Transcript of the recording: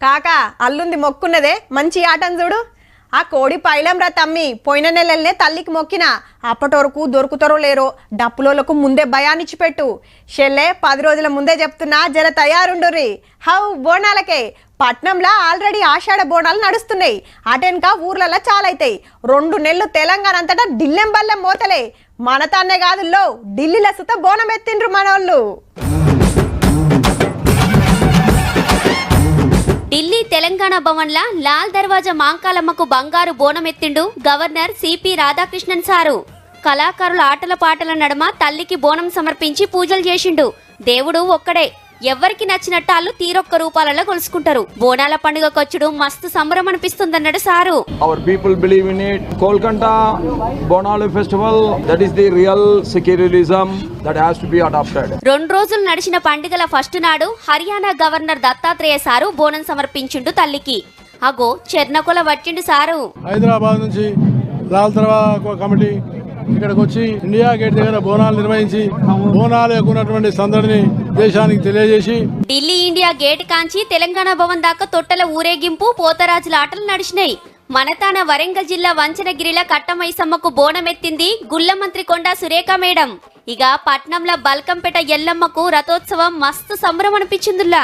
కాకా అల్లుంది మొక్కున్నదే మంచి ఆటం చూడు. ఆ కోడి పైలం రా తమ్మి, పోయిన నెలలనే తల్లికి మొక్కిన. అప్పటి వరకు దొరుకుతారో లేరో డప్పులోలకు ముందే భయాన్నిచ్చి పెట్టు. షెల్లే 10 రోజుల ముందే చెప్తున్నా, జర తయారుండుర్రి. హౌ బోనాలకే పట్నంలో ఆల్రెడీ ఆషాఢ బోనాలు నడుస్తున్నాయి. అటెన్కా ఊర్లలో చాలైతాయి. 2 నెలలు తెలంగాణ అంతటా డిల్లెం బల్లెం మోతలే. మన తాన్నే కాదుల్లో ఢిల్లీలో సుత బోనం ఎత్తిండ్రు మనోళ్ళు. ఢిల్లీ తెలంగాణ భవన్ల లాల్ దర్వాజా మాంకాలమ్మకు బంగారు బోనం ఎత్తిండు గవర్నర్ సిపి రాధాకృష్ణన్ సారు. కళాకారుల ఆటల పాటల నడమ తల్లికి బోనం సమర్పించి పూజలు చేసిండు. దేవుడు ఒక్కడే, ఎవ్వరికి నచ్చినట్టు వాళ్ళు తీరొక్క రూపాలలో కొలుసుకుంటారు. బోనాల పండుగకొచ్చుడు మస్తు సంబరం అనిపిస్తుందన్నాడు sir. Our people believe in it. Kolkata Bonalu festival, that is the real secularism that has to be adopted. 2 రోజులు నడిచిన పండుగల ఫస్ట్ నాడు హర్యానా గవర్నర్ దత్తాత్రేయ సారు బోనం సమర్పించిండు తల్లికి. అగో చెర్నకొల వట్టిండు సారు. హైదరాబాద్ నుంచి లాల్ దర్వాజా కమిటీ ఇక్కడికి వచ్చి ఇండియా గేట్ దగ్గర బోనాలు నిర్వహించి బోనాలు ఎక్కున్నటువంటి సందడిని దేశానికి తెలియజేసి ఢిల్లీ ఇండియా గేట్ కాంచి తెలంగాణ భవన్ దాకా తొట్టెల ఊరేగింపు పోతరాజుల ఆటలు నడిచినాయి. మనతాన వరంగల్ జిల్లా వంచనగిరిల కట్టమైసమ్మకు బోనమెత్తింది గుల్ల మంత్రి కొండా సురేఖ మేడం. ఇక పట్నంలో బల్కంపేట ఎల్లమ్మకు రథోత్సవం మస్తు సంబరం అనిపించిందిలా.